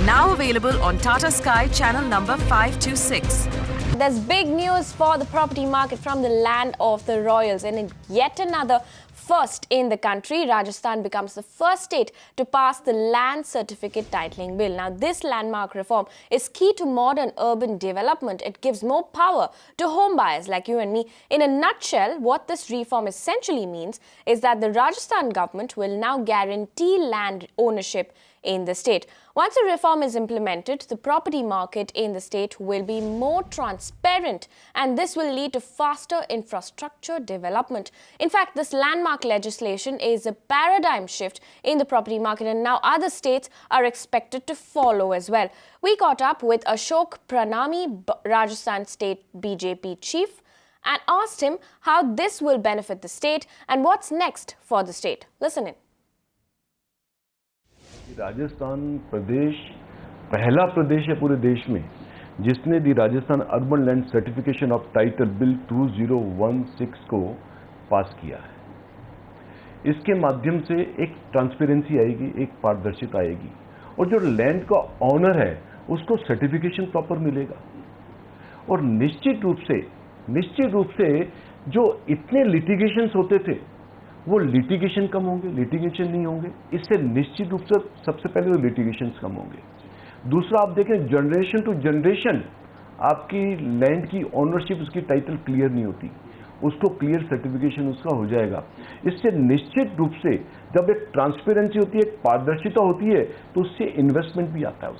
Now available on Tata Sky channel number 526. There's big news for the property market from the land of the royals. And in yet another first in the country, Rajasthan becomes the first state to pass the Land Certificate Titling Bill. Now, this landmark reform is key to modern urban development. It gives more power to home buyers like you and me. In a nutshell, what this reform essentially means is that the Rajasthan government will now guarantee land ownership in the state. Once the reform is implemented, the property market in the state will be more transparent, and this will lead to faster infrastructure development. In fact, this landmark legislation is a paradigm shift in the property market, and now other states are expected to follow as well. We caught up with Ashok Pranami, Rajasthan State BJP chief, and asked him how this will benefit the state and what's next for the state. Listen in. Rajasthan प्रदेश पहला प्रदेश है पूरे देश में जिसने the Rajasthan urban land certification of title bill 2016 को पास किया है। इसके माध्यम से एक ट्रांसपेरेंसी आएगी, एक पारदर्शिता आएगी और जो लैंड का ऑनर है उसको सर्टिफिकेशन प्रॉपर मिलेगा। और निश्चित रूप से जो इतने लिटिगेशंस होते थे वो लिटिगेशन कम होंगे, लिटिगेशन नहीं होंगे। इससे निश्चित रूप से सबसे पहले तो लिटिगेशंस कम होंगे। दूसरा, आप देखें जनरेशन टू जनरेशन आपकी लैंड की ओनरशिप, उसकी टाइटल क्लियर नहीं होती, उसको क्लियर सर्टिफिकेशन उसका हो जाएगा। इससे निश्चित रूप से जब एक ट्रांसपेरेंसी होती है, एक पारदर्शिता होती है, तो उससे इन्वेस्टमेंट भी आता है,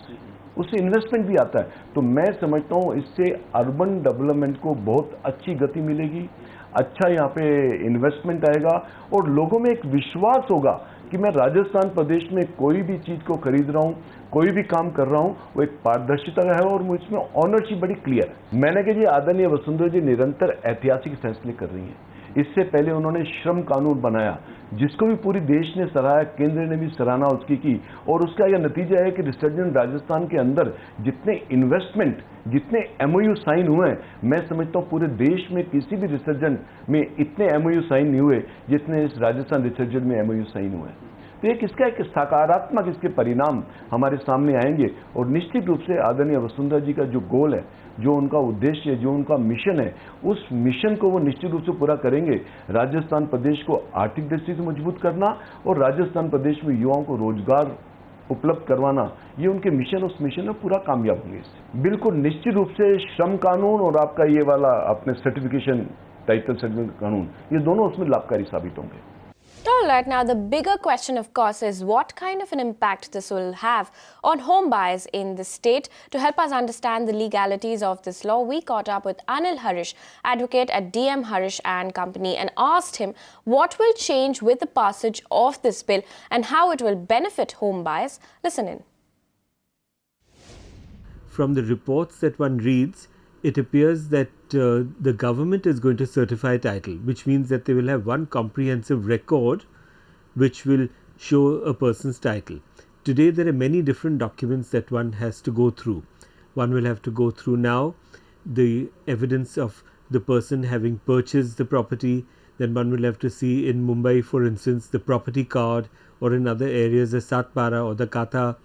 उससे इन्वेस्टमेंट भी आता है। तो मैं समझता हूँ इससे अर्बन डेवलपमेंट को बहुत अच्छी गति मिलेगी, अच्छा यहाँ पे इन्वेस्टमेंट आएगा और लोगों में एक विश्वास होगा कि मैं राजस्थान प्रदेश में कोई भी चीज़ को खरीद रहा हूँ, कोई भी काम कर रहा हूँ, वो एक पारदर्शिता है और इसमें ऑनरशिप बड़ी क्लियर है। मैंने कहा जी आदरणीय वसुंधरा जी निरंतर ऐतिहासिक फैसले कर रही हैं। इससे पहले उन्होंने श्रम कानून बनाया जिसको भी पूरी देश ने सराहा, केंद्र ने भी सराहना उसकी की और उसका यह नतीजा है कि रिसर्जेंट राजस्थान के अंदर जितने इन्वेस्टमेंट, जितने एमओयू साइन हुए हैं, मैं समझता हूँ पूरे देश में किसी भी रिसर्जेंट में इतने एमओयू साइन नहीं हुए जितने इस राजस्थान रिसर्जेंट में एमओयू साइन हुए हैं। तो इसका एक सकारात्मक इसके परिणाम हमारे सामने आएंगे और निश्चित रूप से आदरणीय वसुंधरा जी का जो गोल है, जो उनका उद्देश्य है, जो उनका मिशन है, उस मिशन को वो निश्चित रूप से पूरा करेंगे। राजस्थान प्रदेश को आर्थिक दृष्टि से मजबूत करना और राजस्थान प्रदेश में युवाओं को रोजगार उपलब्ध करवाना, ये उनके मिशन, उस मिशन में पूरा कामयाब होंगे। बिल्कुल निश्चित रूप से श्रम कानून और आपका ये वाला अपने सर्टिफिकेशन, टाइटल सर्टिफिकेट कानून, ये दोनों उसमें लाभकारी साबित होंगे। All right, now the bigger question, of course, is what kind of an impact this will have on home buyers in the state. To help us understand the legalities of this law, we caught up with Anil Harish, advocate at DM Harish and Company, and asked him what will change with the passage of this bill and how it will benefit home buyers. Listen in. From the reports that one reads, it appears that the government is going to certify title, which means that they will have one comprehensive record which will show a person's title. Today there are many different documents that one has to go through. One will have to go through now the evidence of the person having purchased the property, then one will have to see in Mumbai, for instance, the property card, or in other areas the Satpara or the Kata,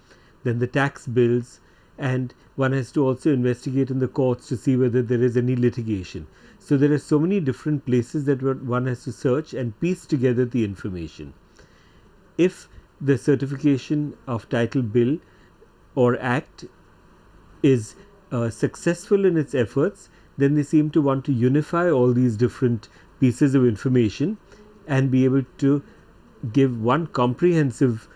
then the tax bills, and one has to also investigate in the courts to see whether there is any litigation. So there are so many different places that one has to search and piece together the information. If the certification of title bill or act is successful in its efforts, then they seem to want to unify all these different pieces of information and be able to give one comprehensive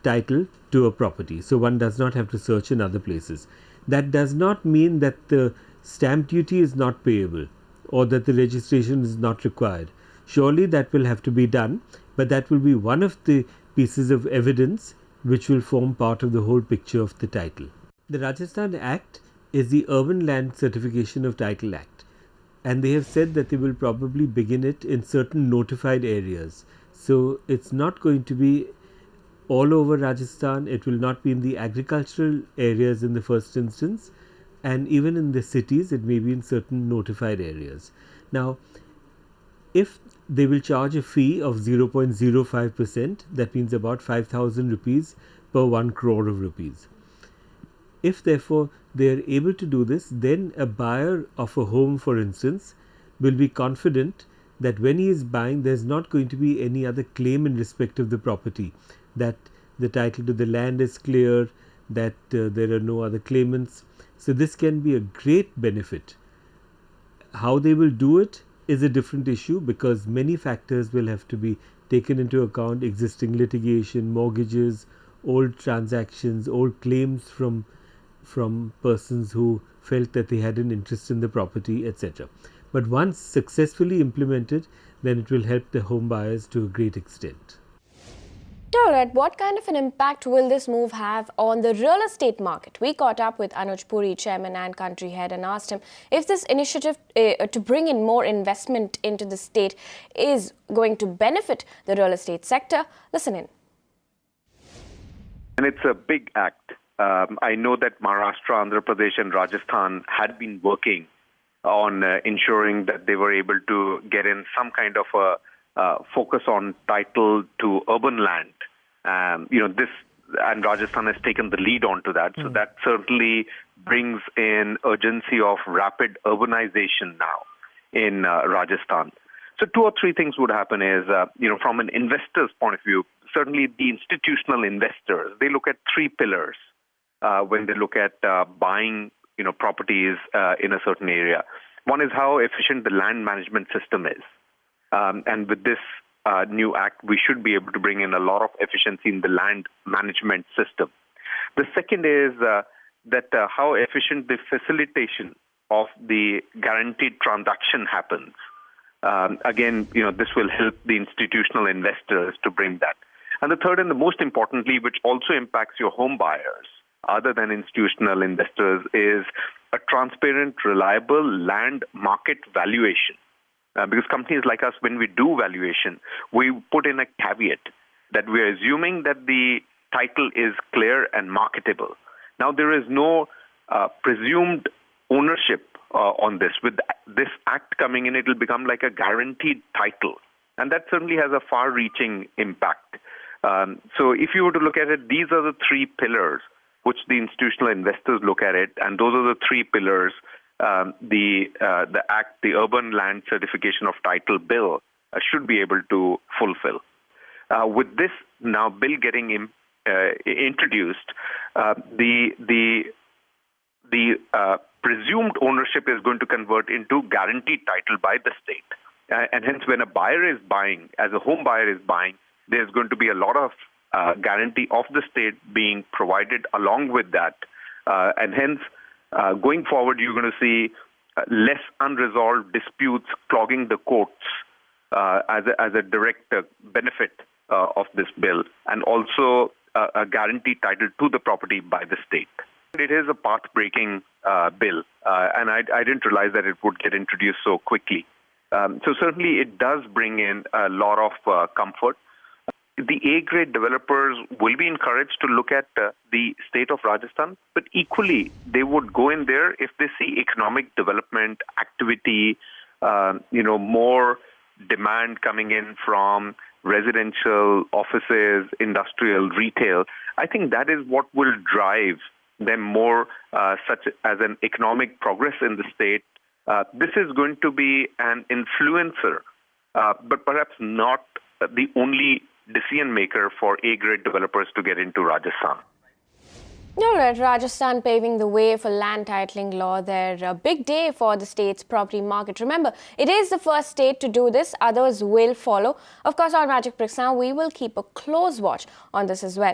title to a property, so one does not have to search in other places. That does not mean that the stamp duty is not payable or that the registration is not required. Surely that will have to be done, but that will be one of the pieces of evidence which will form part of the whole picture of the title. The Rajasthan Act is the Urban Land Certification of Title Act, and they have said that they will probably begin it in certain notified areas. So it's not going to be all over Rajasthan, it will not be in the agricultural areas in the first instance, and even in the cities it may be in certain notified areas. Now, if they will charge a fee of 0.05%, that means about 5,000 rupees per 1 crore of rupees. If therefore they are able to do this, then a buyer of a home, for instance, will be confident that when he is buying, there is not going to be any other claim in respect of the property, that the title to the land is clear, that there are no other claimants. So this can be a great benefit. How they will do it is a different issue, because many factors will have to be taken into account: existing litigation, mortgages, old transactions, old claims from persons who felt that they had an interest in the property, etc. But once successfully implemented, then it will help the home buyers to a great extent. Alright, what kind of an impact will this move have on the real estate market? We caught up with Anuj Puri, chairman and country head, and asked him if this initiative to bring in more investment into the state is going to benefit the real estate sector. Listen in. And it's a big act. I know that Maharashtra, Andhra Pradesh and Rajasthan had been working on ensuring that they were able to get in some kind of a focus on title to urban land. This and Rajasthan has taken the lead onto that. So that certainly brings in urgency of rapid urbanization now in Rajasthan. So 2 or 3 things would happen is, from an investor's point of view, certainly the institutional investors, they look at 3 pillars when they look at buying, properties in a certain area. One is how efficient the land management system is. And with this new act, we should be able to bring in a lot of efficiency in the land management system. The second is that how efficient the facilitation of the guaranteed transaction happens. Again, this will help the institutional investors to bring that. And the third and the most importantly, which also impacts your home buyers, other than institutional investors, is a transparent, reliable land market valuation. Because companies like us, when we do valuation, we put in a caveat that we are assuming that the title is clear and marketable. Now, there is no presumed ownership on this. With this act coming in, it will become like a guaranteed title. And that certainly has a far-reaching impact. So if you were to look at it, these are the 3 pillars which the institutional investors look at it, and those are the 3 pillars the Act, the Urban Land Certification of Title Bill, should be able to fulfill. With this now bill getting introduced, the presumed ownership is going to convert into guaranteed title by the state. And hence, when a buyer is buying, as a home buyer is buying, there's going to be a lot of guarantee of the state being provided along with that. And hence, going forward, you're going to see less unresolved disputes clogging the courts as a direct benefit of this bill, and also a guaranteed title to the property by the state. It is a path-breaking bill, and I didn't realize that it would get introduced so quickly. So certainly it does bring in a lot of comfort. The A-grade developers will be encouraged to look at the state of Rajasthan, but equally they would go in there if they see economic development, activity, more demand coming in from residential, offices, industrial, retail. I think that is what will drive them more, such as an economic progress in the state. This is going to be an influencer, but perhaps not the only decision maker for A-grade developers to get into Rajasthan. All right, Rajasthan paving the way for land titling law. They're a big day for the state's property market. Remember, it is the first state to do this. Others will follow. Of course, on Magic Bricks Now, we will keep a close watch on this as well.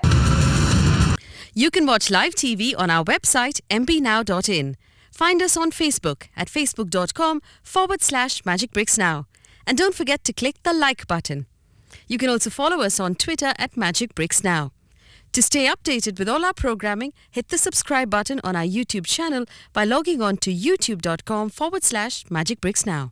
You can watch live TV on our website mbnow.in. Find us on Facebook at facebook.com/magicbricksnow. And don't forget to click the like button. You can also follow us on Twitter at Magic Bricks Now. To stay updated with all our programming, hit the subscribe button on our YouTube channel by logging on to youtube.com/magicbricksnow.